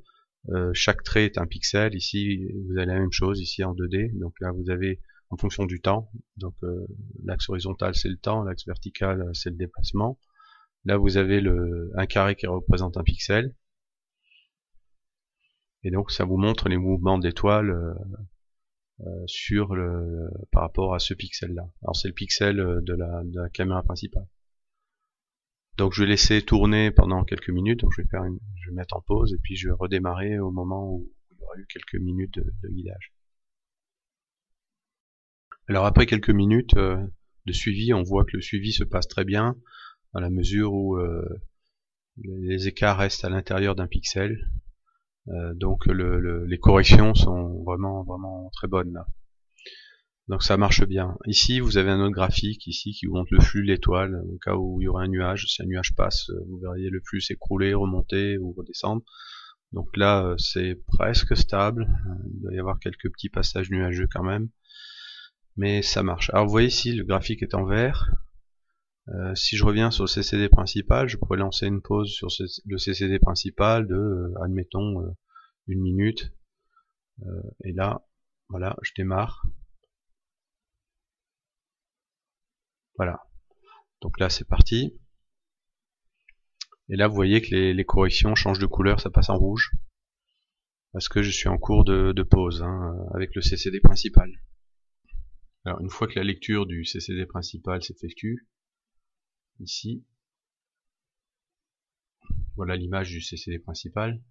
Chaque trait est un pixel. Ici, vous avez la même chose ici en 2D. Donc là, vous avez en fonction du temps. Donc l'axe horizontal, c'est le temps. L'axe vertical, c'est le déplacement. Là, vous avez un carré qui représente un pixel. Et donc, ça vous montre les mouvements d'étoiles par rapport à ce pixel-là. Alors, c'est le pixel de la caméra principale. Donc je vais laisser tourner pendant quelques minutes. Donc je vais mettre en pause et puis je vais redémarrer au moment où il y aura eu quelques minutes de guidage. Alors après quelques minutes de suivi, on voit que le suivi se passe très bien dans la mesure où les écarts restent à l'intérieur d'un pixel. Donc les corrections sont vraiment très bonnes là. Donc ça marche bien. Ici, vous avez un autre graphique ici qui vous montre le flux de l'étoile. Au cas où il y aurait un nuage, si un nuage passe, vous verriez le flux s'écrouler, remonter ou redescendre. Donc là, c'est presque stable. Il doit y avoir quelques petits passages nuageux quand même. Mais ça marche. Alors vous voyez ici, le graphique est en vert. Si je reviens sur le CCD principal, je pourrais lancer une pause sur le CCD principal de, admettons, 1 minute. Et là, voilà, je démarre. Voilà. Donc là, c'est parti. Et là, vous voyez que les corrections changent de couleur, ça passe en rouge. Parce que je suis en cours de pause avec le CCD principal. Alors, une fois que la lecture du CCD principal s'effectue, ici, voilà l'image du CCD principal.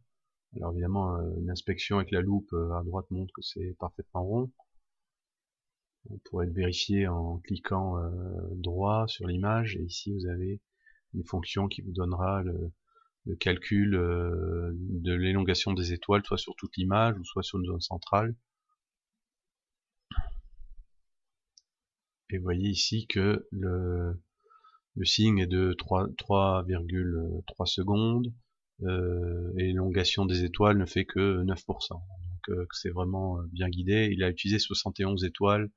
Alors évidemment, une inspection avec la loupe à droite montre que c'est parfaitement rond. On pourrait le vérifier en cliquant droit sur l'image. Et ici, vous avez une fonction qui vous donnera le calcul de l'élongation des étoiles, soit sur toute l'image ou soit sur une zone centrale. Et vous voyez ici que le signe est de 3,3 secondes et l'élongation des étoiles ne fait que 9%. Donc c'est vraiment bien guidé. Il a utilisé 71 étoiles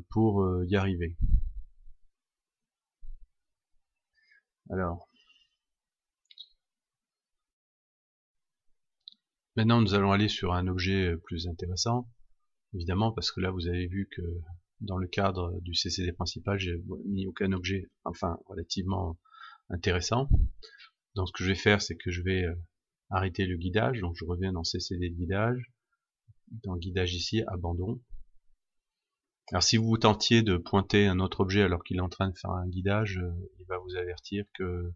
pour y arriver. Alors, maintenant nous allons aller sur un objet plus intéressant, évidemment, parce que là vous avez vu que dans le cadre du CCD principal, j'ai mis aucun objet, enfin, relativement intéressant. Donc ce que je vais faire, c'est que je vais arrêter le guidage, donc je reviens dans CCD de guidage, dans guidage ici, abandon. Alors si vous tentiez de pointer un autre objet alors qu'il est en train de faire un guidage, il va vous avertir que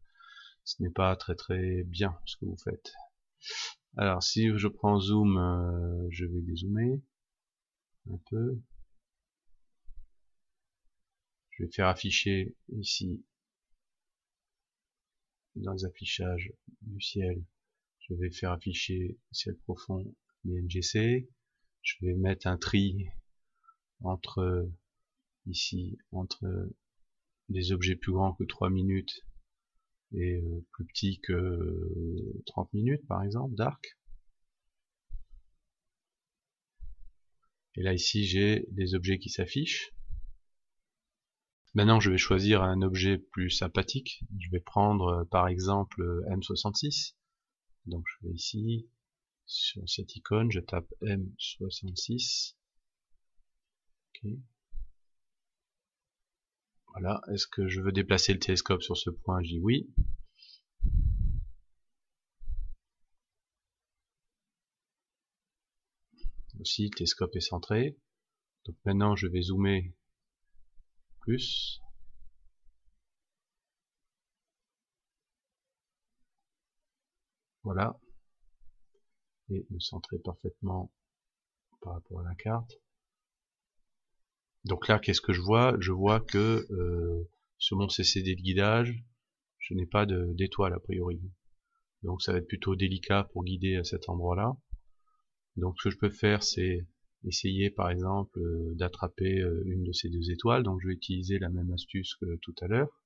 ce n'est pas très bien ce que vous faites. Alors si je prends zoom, je vais dézoomer un peu. Je vais faire afficher ici, dans les affichages du ciel, je vais faire afficher ciel profond les NGC. Je vais mettre un tri entre ici, entre des objets plus grands que 3 minutes et plus petits que 30 minutes par exemple, dark. Et là ici j'ai des objets qui s'affichent. Maintenant je vais choisir un objet plus sympathique. Je vais prendre par exemple M66. Donc je vais ici, sur cette icône, je tape M66. Okay. Voilà, est-ce que je veux déplacer le télescope sur ce point? Je dis oui. Aussi, le télescope est centré. Donc maintenant je vais zoomer plus. Voilà. Et me centrer parfaitement par rapport à la carte. Donc là, qu'est-ce que je vois? Je vois que sur mon CCD de guidage, je n'ai pas d'étoile a priori. Donc ça va être plutôt délicat pour guider à cet endroit-là. Donc ce que je peux faire, c'est essayer par exemple d'attraper une de ces deux étoiles. Donc je vais utiliser la même astuce que tout à l'heure.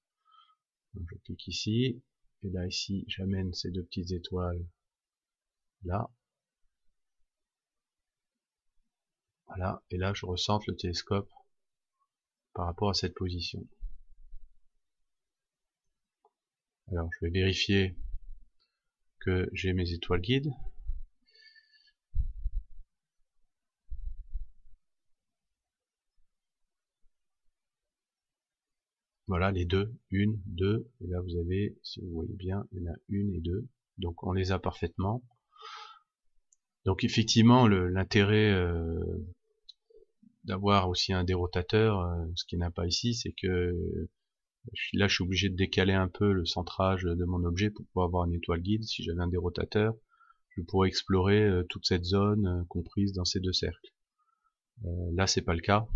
Donc je clique ici, et là ici j'amène ces deux petites étoiles là. Voilà, et là je recentre le télescope par rapport à cette position. Alors je vais vérifier que j'ai mes étoiles guides. Voilà les deux, une, deux, et là vous avez, si vous voyez bien, il y en a une et deux, donc on les a parfaitement. Donc effectivement l'intérêt d'avoir aussi un dérotateur, ce qui n'a pas ici, c'est que là je suis obligé de décaler un peu le centrage de mon objet pour pouvoir avoir une étoile guide. Si j'avais un dérotateur, je pourrais explorer toute cette zone comprise dans ces deux cercles. Là c'est pas le cas.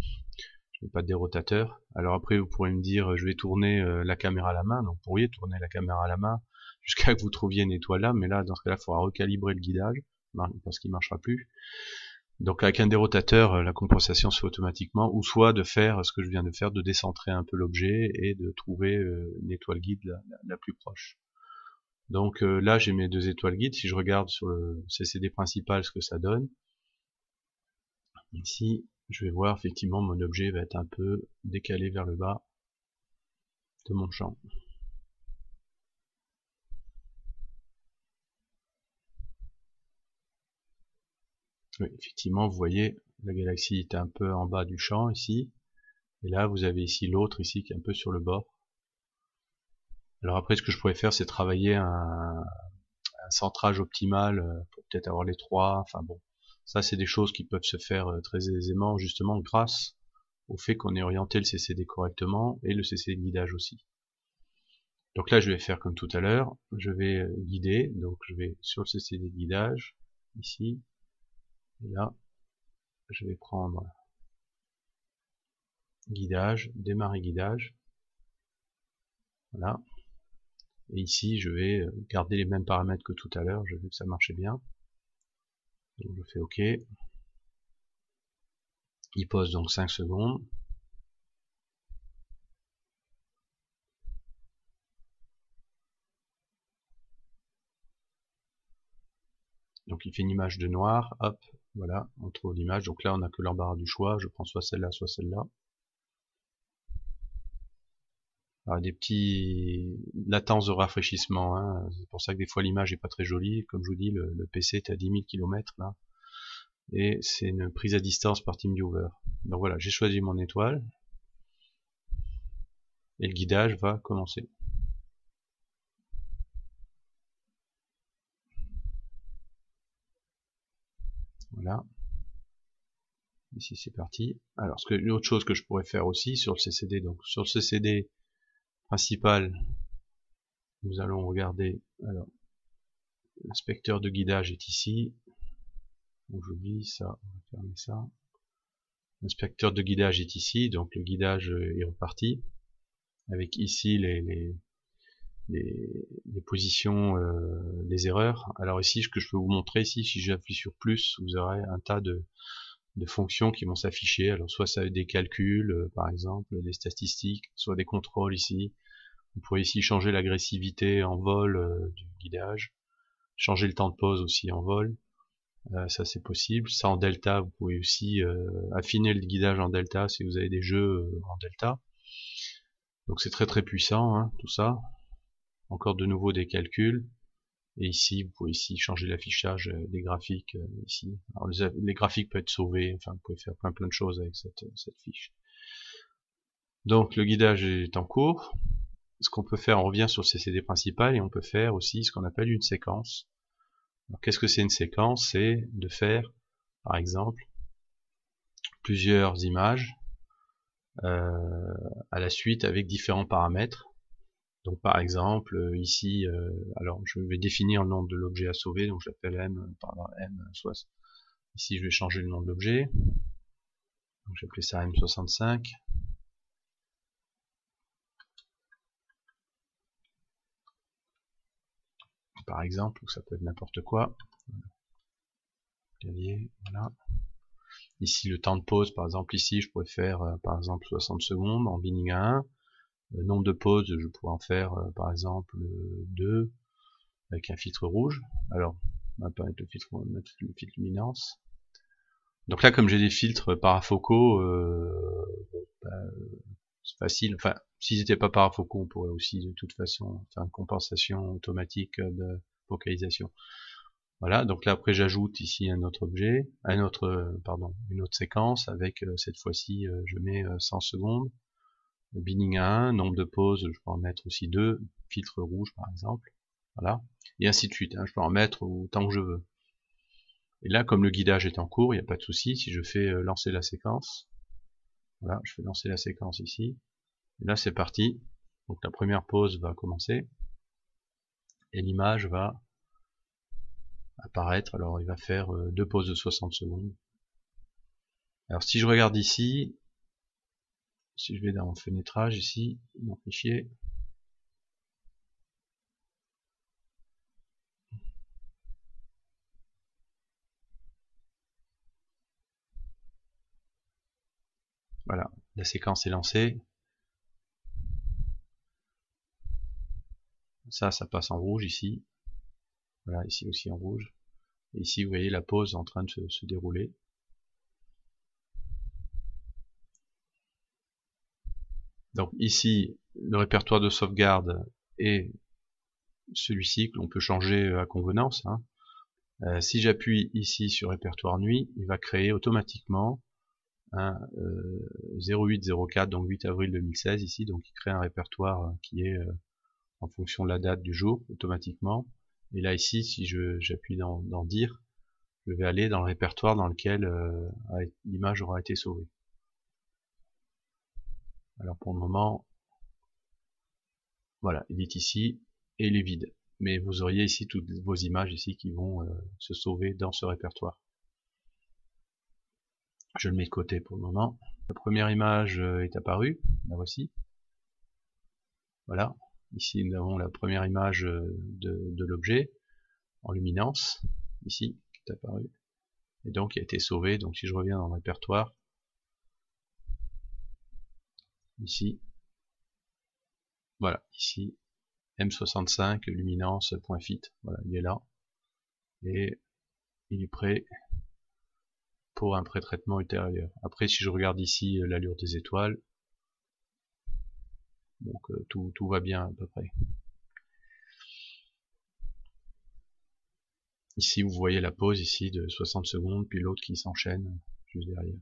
Je n'ai pas de dérotateur. Alors après vous pourrez me dire je vais tourner la caméra à la main. Donc vous pourriez tourner la caméra à la main jusqu'à que vous trouviez une étoile là, mais là dans ce cas là il faudra recalibrer le guidage parce qu'il marchera plus. Donc avec un dérotateur la compensation se fait automatiquement, ou soit de faire ce que je viens de faire, de décentrer un peu l'objet et de trouver une étoile guide la plus proche. Donc là j'ai mes deux étoiles guides. Si je regarde sur le CCD principal ce que ça donne, ici je vais voir effectivement mon objet va être un peu décalé vers le bas de mon champ. Oui, effectivement, vous voyez, la galaxie est un peu en bas du champ ici, et là vous avez ici l'autre ici qui est un peu sur le bord. Alors après, ce que je pourrais faire, c'est travailler un centrage optimal pour peut-être avoir les trois. Enfin bon, ça c'est des choses qui peuvent se faire très aisément, justement grâce au fait qu'on ait orienté le CCD correctement et le CCD de guidage aussi. Donc là, je vais faire comme tout à l'heure, je vais guider, donc je vais sur le CCD de guidage, ici, et là, je vais prendre guidage, démarrer guidage, voilà, et ici, je vais garder les mêmes paramètres que tout à l'heure, j'ai vu que ça marchait bien, donc je fais OK, il pose donc 5 secondes, donc il fait une image de noir, hop, voilà, on trouve l'image, donc là on n'a que l'embarras du choix, je prends soit celle-là, soit celle-là. Alors, des petits latences de rafraîchissement, hein. C'est pour ça que des fois l'image est pas très jolie, comme je vous dis, le PC est à 10 000 km là, et c'est une prise à distance par TeamViewer. Donc voilà, j'ai choisi mon étoile, et le guidage va commencer. Voilà. Ici c'est parti. Alors une autre chose que je pourrais faire aussi sur le CCD, donc sur le CCD principal, nous allons regarder, alors l'inspecteur de guidage est ici, donc j'oublie ça, on va fermer ça. L'inspecteur de guidage est ici, donc le guidage est reparti, avec ici les positions, les erreurs. Alors ici, ce que je peux vous montrer ici, si j'appuie sur plus, vous aurez un tas de fonctions qui vont s'afficher. Alors soit ça va être des calculs, par exemple, des statistiques, soit des contrôles ici. Vous pourrez ici changer l'agressivité en vol du guidage, changer le temps de pause aussi en vol. Ça c'est possible. Ça en delta, vous pouvez aussi affiner le guidage en delta si vous avez des jeux en delta. Donc c'est très très puissant, hein, tout ça. Encore de nouveau des calculs. Et ici, vous pouvez ici changer l'affichage des graphiques ici. Alors, les graphiques peuvent être sauvés, enfin vous pouvez faire plein de choses avec cette fiche. Donc le guidage est en cours. Ce qu'on peut faire, on revient sur le CCD principal et on peut faire aussi ce qu'on appelle une séquence. Qu'est-ce que c'est une séquence? C'est de faire, par exemple, plusieurs images à la suite avec différents paramètres. Donc par exemple, ici, alors je vais définir le nom de l'objet à sauver, donc je l'appelle M, pardon, M, soit. Ici je vais changer le nom de l'objet, donc je vais appeler ça M65. Par exemple, ça peut être n'importe quoi. Clavier, voilà. Ici le temps de pause, par exemple ici je pourrais faire par exemple 60 secondes en binning à 1. Le nombre de pauses, je pourrais en faire par exemple 2 avec un filtre rouge. Alors on va pas mettre le filtre luminance. Donc là, comme j'ai des filtres parafocaux, c'est facile. Enfin, s'ils n'étaient pas parafocaux, on pourrait aussi de toute façon faire une compensation automatique de focalisation. Voilà. Donc là, après, j'ajoute ici un autre objet, une autre séquence avec cette fois-ci, je mets 100 secondes. Binning à 1, nombre de pauses, je peux en mettre aussi 2, filtre rouge par exemple. Voilà. Et ainsi de suite. Hein, je peux en mettre autant que je veux. Et là, comme le guidage est en cours, il n'y a pas de souci. Si je fais lancer la séquence, voilà, je fais lancer la séquence ici. Et là, c'est parti. Donc la première pause va commencer. Et l'image va apparaître. Alors, il va faire 2 pauses de 60 secondes. Alors, si je regarde ici, si je vais dans fenêtrage ici, dans fichier, voilà, la séquence est lancée. Ça passe en rouge ici. Voilà, ici aussi en rouge. Et ici, vous voyez la pause en train de se dérouler. Donc ici, le répertoire de sauvegarde est celui-ci que l'on peut changer à convenance. Hein. Si j'appuie ici sur répertoire nuit, il va créer automatiquement un 0804, donc 8 avril 2016 ici, donc il crée un répertoire qui est en fonction de la date du jour automatiquement. Et là ici, si j'appuie dans dire, je vais aller dans le répertoire dans lequel l'image aura été sauvée. Alors pour le moment, voilà, il est ici et il est vide. Mais vous auriez ici toutes vos images ici qui vont se sauver dans ce répertoire. Je le mets de côté pour le moment. La première image est apparue, la voici. Voilà, ici nous avons la première image de l'objet en luminance, ici, qui est apparue. Et donc qui a été sauvée. Donc si je reviens dans le répertoire, ici, voilà, ici, M65 luminance.fit, voilà, il est là. Et il est prêt pour un pré-traitement ultérieur. Après, si je regarde ici l'allure des étoiles, donc tout va bien à peu près. Ici, vous voyez la pause ici de 60 secondes, puis l'autre qui s'enchaîne juste derrière.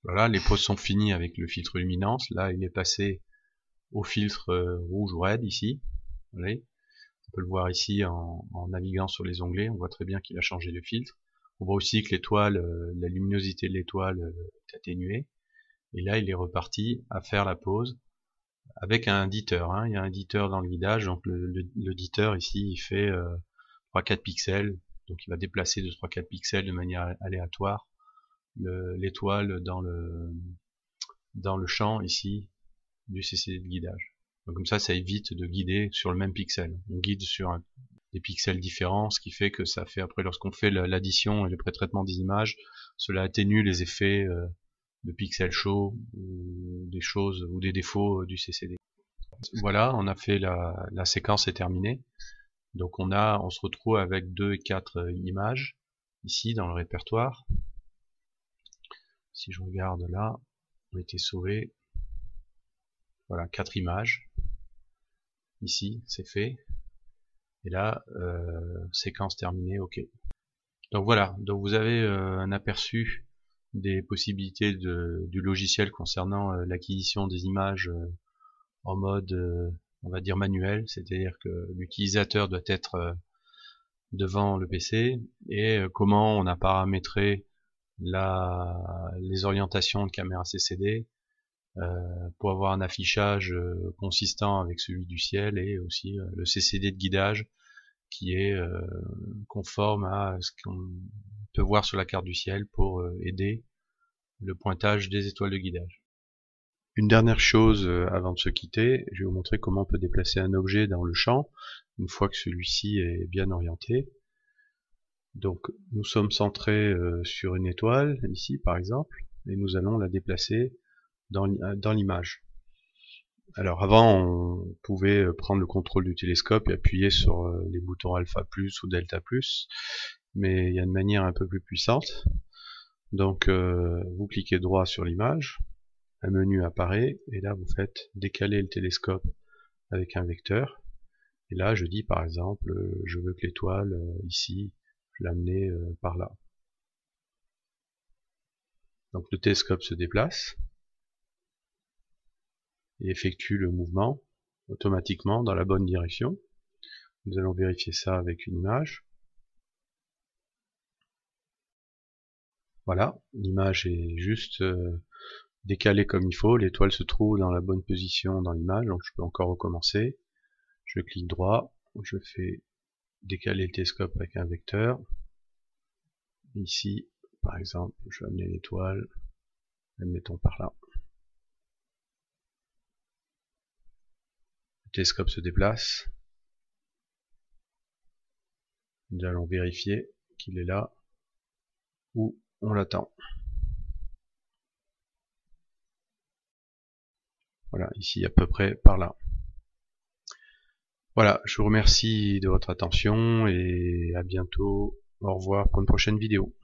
Voilà, les pauses sont finies avec le filtre luminance. Là, il est passé au filtre rouge ou red ici. Vous voyez, on peut le voir ici en naviguant sur les onglets. On voit très bien qu'il a changé de filtre. On voit aussi que l'étoile, la luminosité de l'étoile est atténuée. Et là, il est reparti à faire la pause avec un éditeur. Hein. Il y a un éditeur dans le guidage. Donc l'éditeur ici, il fait 3-4 pixels. Donc il va déplacer de 3-4 pixels de manière aléatoire l'étoile dans le champ ici du CCD de guidage. Donc comme ça évite de guider sur le même pixel. On guide sur des pixels différents, ce qui fait que ça fait après, lorsqu'on fait l'addition et le pré-traitement des images, cela atténue les effets de pixels chauds ou des choses ou des défauts du CCD. Voilà, on a fait la séquence est terminée. Donc on se retrouve avec 2 et 4 images ici dans le répertoire. Si je regarde là, on a été sauvé. Voilà, 4 images. Ici, c'est fait. Et là, séquence terminée, ok. Donc voilà, donc vous avez un aperçu des possibilités du logiciel concernant l'acquisition des images en mode, on va dire manuel, c'est-à-dire que l'utilisateur doit être devant le PC, et comment on a paramétré les orientations de caméra CCD pour avoir un affichage consistant avec celui du ciel, et aussi le CCD de guidage qui est conforme à ce qu'on peut voir sur la carte du ciel pour aider le pointage des étoiles de guidage. Une dernière chose avant de se quitter, je vais vous montrer comment on peut déplacer un objet dans le champ une fois que celui-ci est bien orienté. Donc nous sommes centrés sur une étoile, ici par exemple, et nous allons la déplacer dans l'image. Alors avant, on pouvait prendre le contrôle du télescope et appuyer sur les boutons alpha plus ou delta plus, mais il y a une manière un peu plus puissante. Donc vous cliquez droit sur l'image, un menu apparaît, et là vous faites décaler le télescope avec un vecteur. Et là je dis par exemple, je veux que l'étoile ici, je l'amener par là. Donc le télescope se déplace et effectue le mouvement automatiquement dans la bonne direction. Nous allons vérifier ça avec une image. Voilà, l'image est juste décalée comme il faut, l'étoile se trouve dans la bonne position dans l'image, donc je peux encore recommencer. Je clique droit, je fais décaler le télescope avec un vecteur. Ici, par exemple, je vais amener l'étoile, mettons par là. Le télescope se déplace. Nous allons vérifier qu'il est là où on l'attend. Voilà, ici à peu près par là. Voilà, je vous remercie de votre attention et à bientôt. Au revoir pour une prochaine vidéo.